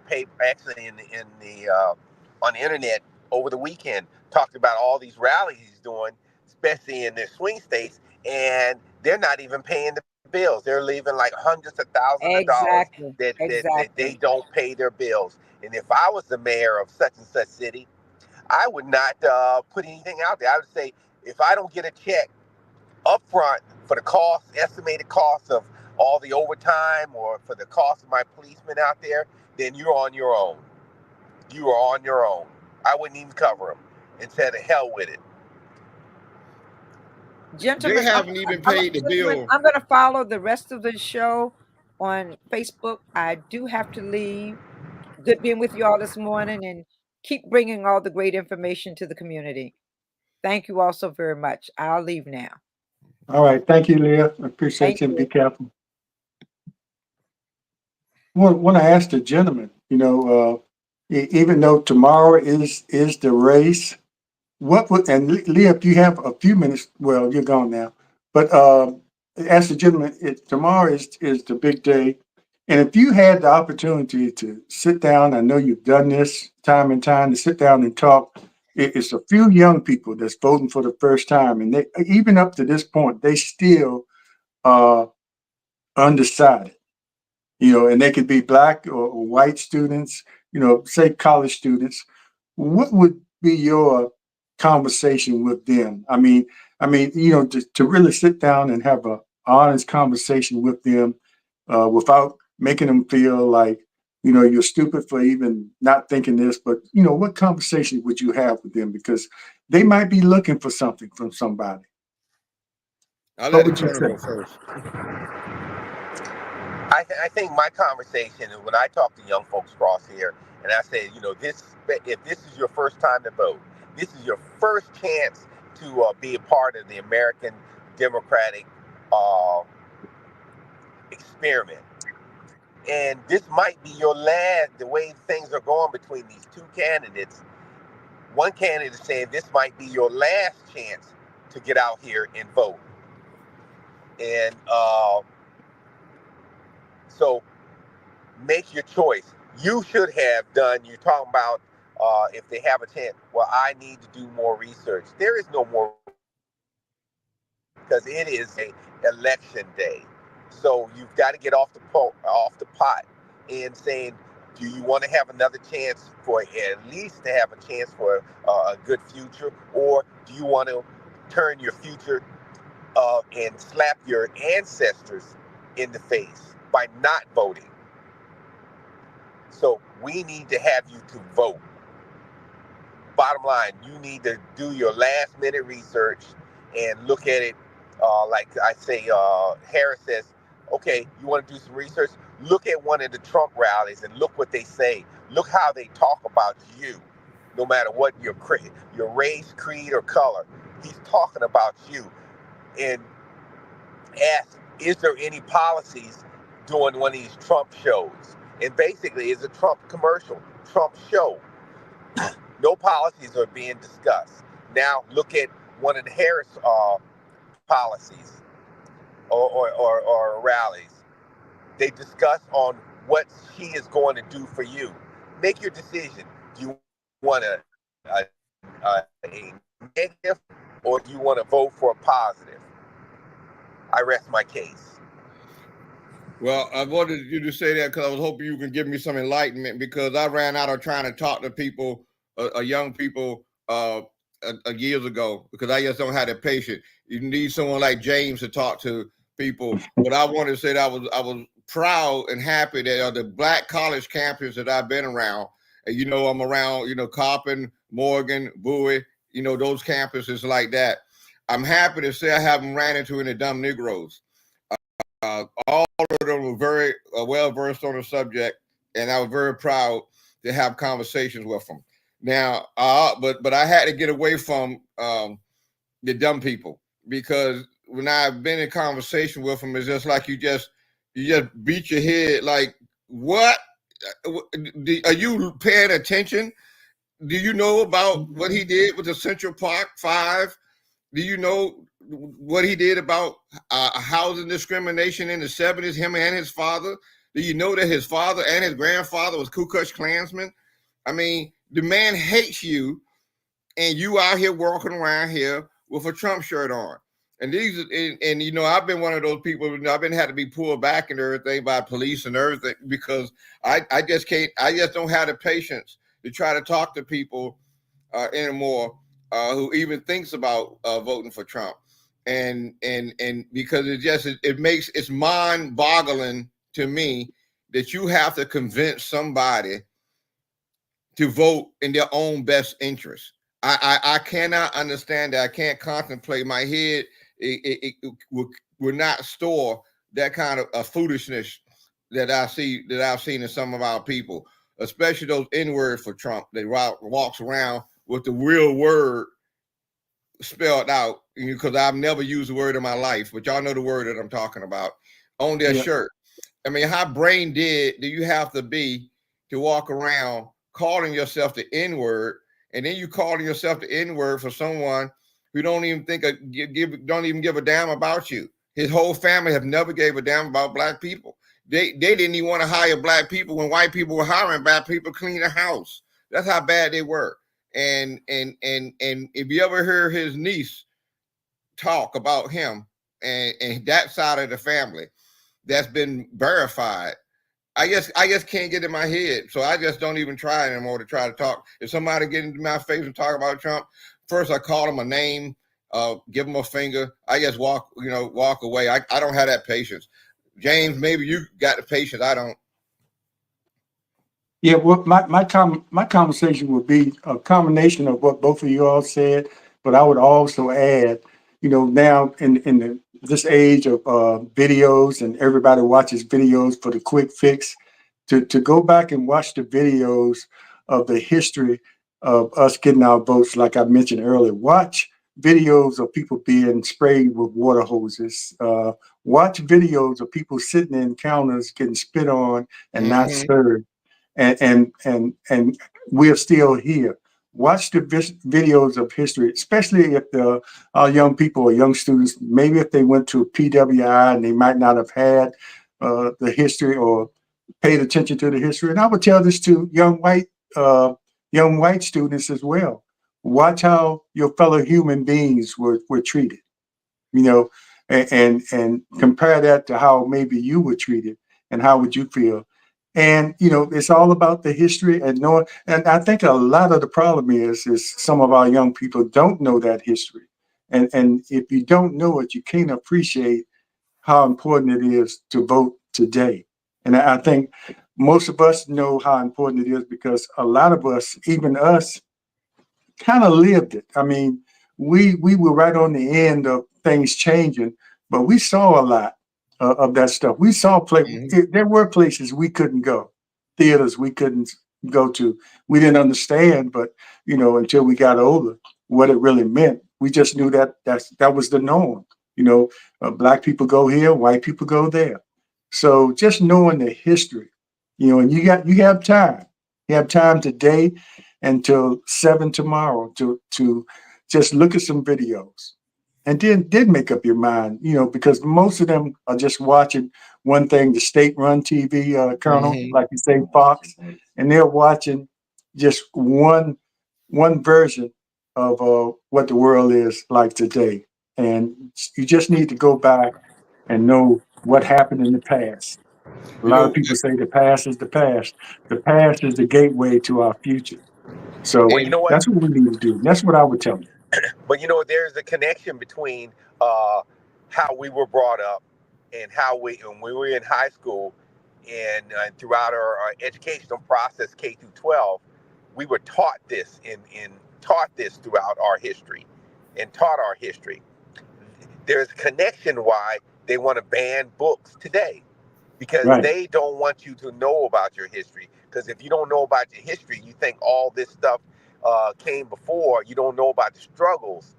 paper, actually in the on the internet over the weekend, talked about all these rallies he's doing, especially in the swing states, and they're not even paying the bills. They're leaving like hundreds of thousands of dollars that they don't pay their bills. And if I was the mayor of such and such city, I would not put anything out there. I would say, if I don't get a check up front for the estimated cost of all the overtime, or for the cost of my policemen out there, then you're on your own. You are on your own. I wouldn't even cover them and say to hell with it. Gentlemen, they haven't even paid the bill. I'm going to follow the rest of the show on Facebook. I do have to leave. Good being with you all this morning, and keep bringing all the great information to the community. Thank you all so very much. I'll leave now. All right. Thank you, Leah. I appreciate you. Be careful. Want to ask the gentleman, you know, even though tomorrow is the race, what would, and Leah, if you have a few minutes, well, you're gone now, but ask the gentleman, tomorrow is the big day. And if you had the opportunity to sit down, I know you've done this time and time, to sit down and talk. It's a few young people that's voting for the first time, and they, even up to this point, they still are undecided. You know, and they could be black or white students, you know, say college students. What would be your conversation with them? I mean, you know, to really sit down and have a honest conversation with them, without making them feel like, you know, you're stupid for even not thinking this. But, you know, what conversation would you have with them? Because they might be looking for something from somebody. I'll let the Colonel go first. I think my conversation, and when I talk to young folks across here, and I say, you know, if this is your first time to vote, this is your first chance to be a part of the American democratic experiment. And this might be your last, the way things are going between these two candidates. One candidate is saying this might be your last chance to get out here and vote. And so make your choice. You should have done, you're talking about if they have a chance, well, I need to do more research. There is no more, because it is a election day. So you've got to get off the pot and saying, do you want to have another chance for at least to have a chance for a good future, or do you want to turn your future and slap your ancestors in the face by not voting? So we need to have you to vote. Bottom line, you need to do your last minute research and look at it. Like I say, Harris says, okay, you want to do some research? Look at one of the Trump rallies and look what they say. Look how they talk about you, no matter what your race, creed, or color. He's talking about you. And ask, is there any policies during one of these Trump shows? And basically, it's a Trump commercial, Trump show. No policies are being discussed. Now look at one of the Harris policies or rallies. They discuss on what she is going to do for you. Make your decision. Do you want a negative, or do you want to vote for a positive? I rest my case. Well, I wanted you to say that because I was hoping you can give me some enlightenment, because I ran out of trying to talk to people, young people, years ago, because I just don't have the patience. You need someone like James to talk to people. But I wanted to say that I was proud and happy that the black college campuses that I've been around, and I'm around, Coppin, Morgan, Bowie, you know, those campuses like that. I'm happy to say I haven't ran into any dumb Negroes. All of them were very well versed on the subject, and I was very proud to have conversations with them. Now, but I had to get away from the dumb people, because when I've been in conversation with them, it's just like you just beat your head like, what? Are you paying attention? Do you know about what he did with the Central Park 5? Do you know what he did about housing discrimination in the 70s, him and his father? Do you know that his father and his grandfather was Ku Klux Klansmen? I mean, the man hates you, and you out here walking around here with a Trump shirt on. And you know, I've been one of those people. I've been had to be pulled back and everything by police and everything, because I just can't. I just don't have the patience to try to talk to people anymore who even thinks about voting for Trump, and because it's mind-boggling to me that you have to convince somebody to vote in their own best interest. I cannot understand that. I can't contemplate. My head it will not store that kind of foolishness that I've seen in some of our people, especially those N-words for Trump. They walks around with the real word spelled out, because I've never used the word in my life, but y'all know the word that I'm talking about on their shirt. I mean, how brain dead do you have to be to walk around calling yourself the N-word, and then you calling yourself the N-word for someone who don't even don't even give a damn about you? His whole family have never gave a damn about black people. They didn't even want to hire black people when white people were hiring black people to clean the house. That's how bad they were. And if you ever hear his niece talk about him and that side of the family, that's been verified. I just can't get in my head, so I just don't even try anymore to try to talk. If somebody get into my face and talk about Trump, first I call them a name, give them a finger. I just walk away. I don't have that patience. James, maybe you got the patience. I don't. Yeah, well, my conversation would be a combination of what both of you all said, but I would also add, now in this age of videos, and everybody watches videos for the quick fix, to go back and watch the videos of the history of us getting our votes, like I mentioned earlier. Watch videos of people being sprayed with water hoses. Watch videos of people sitting in counters getting spit on and not served, and we're still here. Watch the videos of history, especially if our young people or young students, maybe if they went to PWI and they might not have had the history or paid attention to the history. And I would tell this to young white students as well. Watch how your fellow human beings were treated, and compare that to how maybe you were treated, and how would you feel. And it's all about the history and knowing. And I think a lot of the problem is some of our young people don't know that history. And if you don't know it, you can't appreciate how important it is to vote today. And I think most of us know how important it is, because a lot of us, even us, kind of lived it. I mean, we were right on the end of things changing, but we saw a lot of that stuff. We saw there were places we couldn't go, theaters we couldn't go to. We didn't understand, but until we got older, what it really meant. We just knew that was the norm. Black people go here, white people go there. So just knowing the history, and you have time. You have time today until 7 tomorrow to just look at some videos, and then make up your mind, because most of them are just watching one thing, the state-run TV, Colonel, like you say, Fox, and they're watching just one version of what the world is like today. And you just need to go back and know what happened in the past. A lot of people say the past is the past. The past is the gateway to our future. Well, So you know what? that's what we need to do. That's what I would tell you. But there's a connection between how we were brought up and when we were in high school and throughout our educational process, K through 12, we were taught this in taught this throughout our history and taught our history. There's a connection why they want to ban books today, because Right. they don't want you to know about your history. Because if you don't know about your history, you think all this stuff came before. You don't know about the struggles,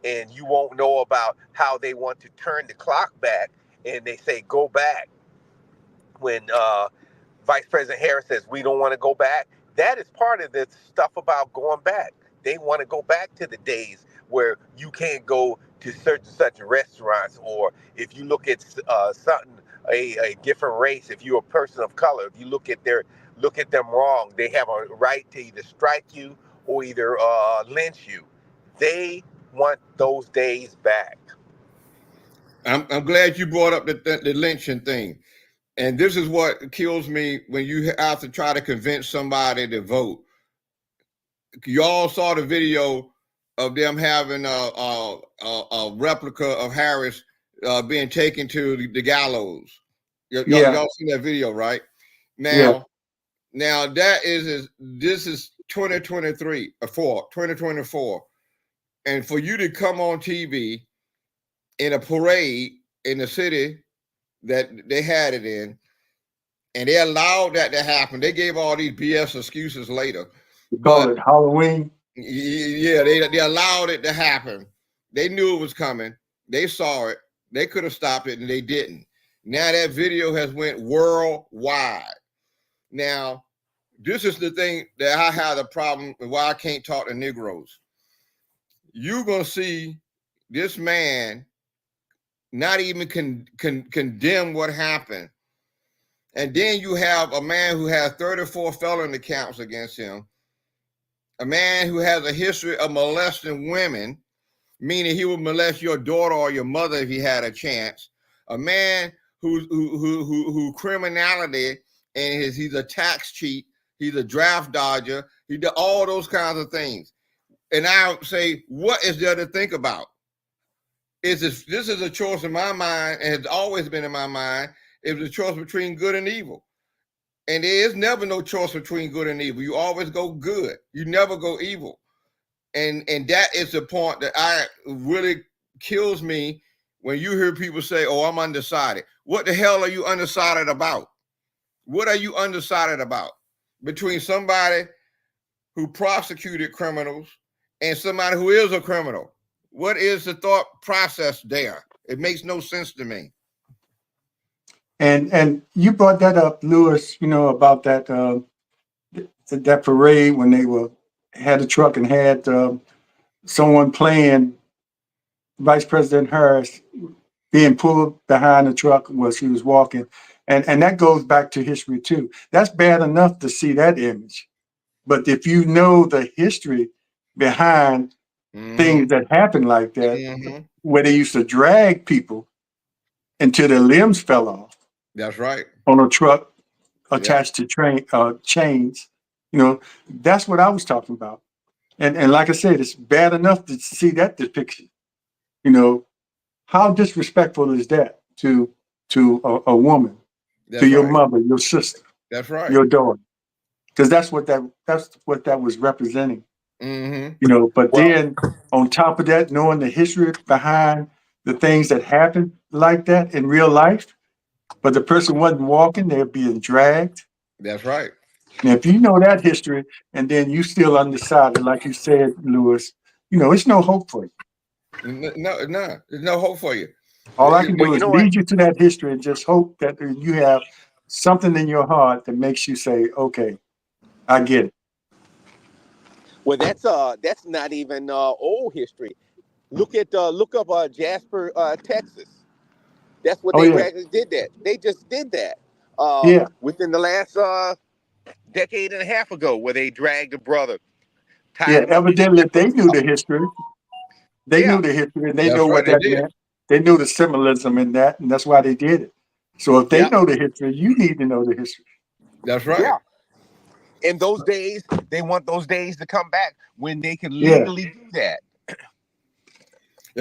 and you won't know about how they want to turn the clock back. And they say go back when Vice President Harris says we don't want to go back. That is part of the stuff about going back. They want to go back to the days where you can't go to such restaurants, or if you look at a different race, if you're a person of color, if you look at them wrong, they have a right to either strike you or either lynch you. They want those days back. I'm glad you brought up the lynching thing. And this is what kills me when you have to try to convince somebody to vote. You all saw the video of them having a replica of Harris being taken to the gallows. Y'all seen that video, right? Now this is 2024. And for you to come on TV in a parade in the city that they had it in, and they allowed that to happen. They gave all these BS excuses later. You call it Halloween? Yeah, they allowed it to happen. They knew it was coming. They saw it. They could have stopped it, and they didn't. Now that video has went worldwide. Now, this is the thing that I have a problem with, why I can't talk to Negroes. You're going to see this man not even condemn what happened. And then you have a man who has 34 felony counts against him, a man who has a history of molesting women, meaning he would molest your daughter or your mother if he had a chance, a man who criminality, and he's a tax cheat, he's a draft dodger, he did all those kinds of things. And I say, what is there to think about? This is a choice in my mind, and has always been in my mind. It was a choice between good and evil. And there is never no choice between good and evil. You always go good. You never go evil. And that is the point that really kills me when you hear people say, oh, I'm undecided. What the hell are you undecided about? What are you undecided about? Between somebody who prosecuted criminals and somebody who is a criminal. What is the thought process there? It makes no sense to me. And you brought that up, Lewis, about that that parade when they had a truck and had someone playing Vice President Harris being pulled behind the truck while she was walking. And that goes back to history too. That's bad enough to see that image. But if you know the history behind things that happen like that, where they used to drag people until their limbs fell off. That's right. On a truck attached to chains. That's what I was talking about. And like I said, it's bad enough to see that depiction. How disrespectful is that to a woman, that's to your right. mother, your sister, that's right, your daughter? Because that's what that was representing. But then on top of that, knowing the history behind the things that happened like that in real life, but the person wasn't walking, they're being dragged. That's right. Now, if you know that history and then you still undecided, like you said, Lewis, it's no hope for you. No, there's no hope for you. All I can do is lead you to that history and just hope that you have something in your heart that makes you say, okay, I get it. Well, that's not even old history. Look up Jasper, Texas. That's what they actually did. That they just did that. Within the last decade and a half ago, where they dragged a brother. Evidently they knew the history. They knew the history, and they know what that meant. They knew the symbolism in that, and that's why they did it. So if they know the history, you need to know the history. That's right. Yeah. In those days, they want those days to come back when they can legally do that.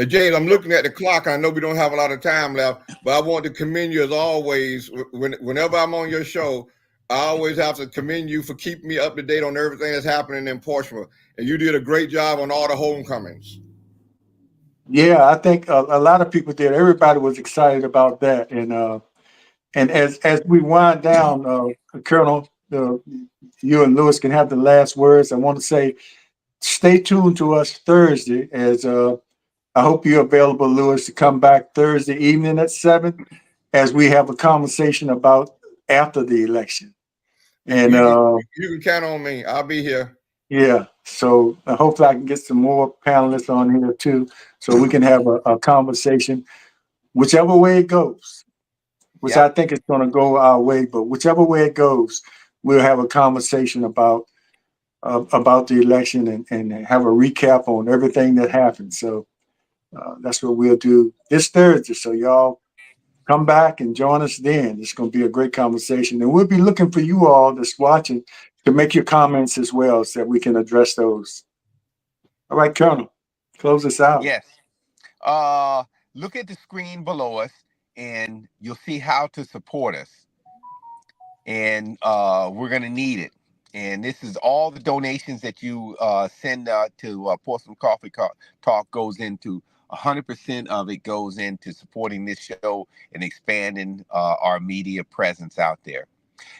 James, I'm looking at the clock. I know we don't have a lot of time left, but I want to commend you as always. Whenever I'm on your show, I always have to commend you for keeping me up to date on everything that's happening in Portsmouth. And you did a great job on all the homecomings. Yeah, I think a lot of people did. Everybody was excited about that, and as we wind down, Colonel, you and Lewis can have the last words. I want to say, stay tuned to us Thursday. As I hope you're available, Lewis, to come back Thursday evening at 7, as we have a conversation about after the election. And you can count on me. I'll be here. yeah, so hopefully I can get some more panelists on here too, so we can have a conversation, whichever way it goes. Which I think is going to go our way, but whichever way it goes, we'll have a conversation about the election and have a recap on everything that happened. So that's what we'll do this Thursday. So y'all come back and join us then. It's going to be a great conversation, and we'll be looking for you all that's watching to make your comments as well, so that we can address those. All right, Colonel, close us out. Yes. Look at the screen below us, and you'll see how to support us. And we're going to need it. And this is all the donations that you send to Portsmouth Coffee Talk goes into. 100% of it goes into supporting this show and expanding our media presence out there.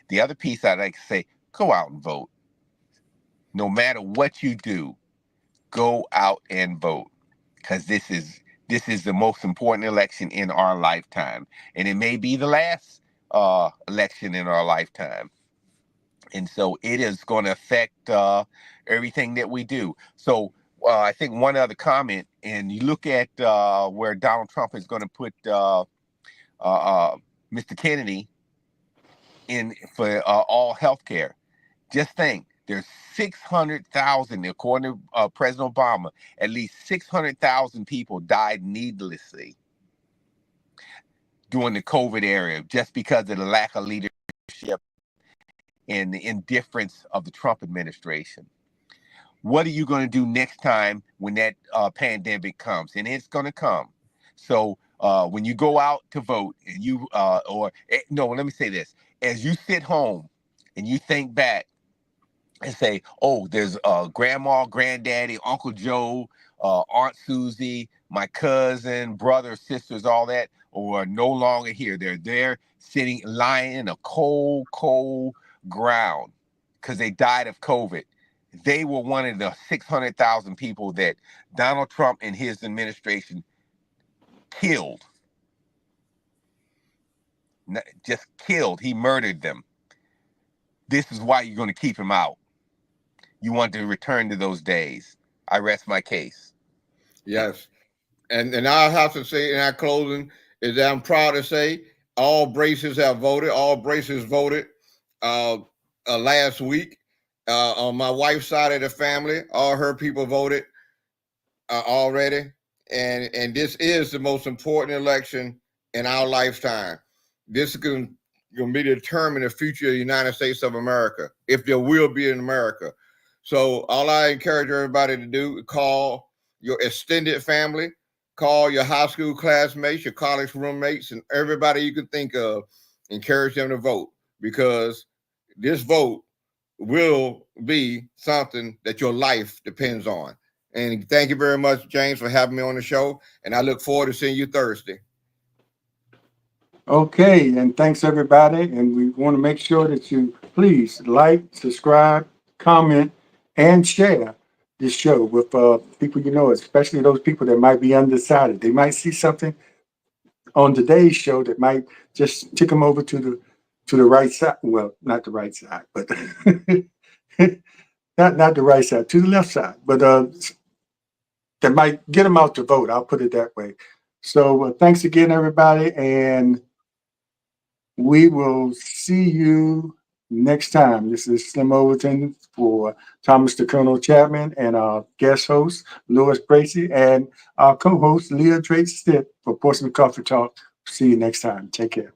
The other piece I'd like to say, go out and vote. No matter what you do, go out and vote, because this is the most important election in our lifetime, and it may be the last election in our lifetime, and so it is going to affect everything that we do. So I think one other comment, and you look at where Donald Trump is going to put Mr. Kennedy in for all health care. Just think, there's 600,000, according to President Obama, at least 600,000 people died needlessly during the COVID era just because of the lack of leadership and the indifference of the Trump administration. What are you going to do next time when that pandemic comes? And it's going to come. So when you go out to vote, and let me say this. As you sit home and you think back, and say, oh, there's grandma, granddaddy, Uncle Joe, Aunt Susie, my cousin, brother, sisters, all that, are no longer here. They're there lying in a cold, cold ground because they died of COVID. They were one of the 600,000 people that Donald Trump and his administration killed. Just killed. He murdered them. This is why you're going to keep him out. You want to return to those days. I rest my case. Yes. And I have to say in our closing is that I'm proud to say all braces have voted. All braces voted last week. On my wife's side of the family, all her people voted already. And this is the most important election in our lifetime. This is going to be determine the future of the United States of America, if there will be in America. So all I encourage everybody to do is call your extended family, call your high school classmates, your college roommates, and everybody you can think of. Encourage them to vote, because this vote will be something that your life depends on. And thank you very much, James, for having me on the show. And I look forward to seeing you Thursday. Okay, and thanks everybody. And we want to make sure that you please like, subscribe, comment, and share this show with people you know, especially those people that might be undecided. They might see something on today's show that might just tick them over to the right side. Well, not the right side, but not the right side, to the left side. But that might get them out to vote. I'll put it that way. So thanks again, everybody, and we will see you next time. This is Slim Overton for Thomas the Colonel Chapman and our guest host, Louis Bracey, and our co-host, Leah Drake Stitt for Portsmouth Coffee Talk. See you next time. Take care.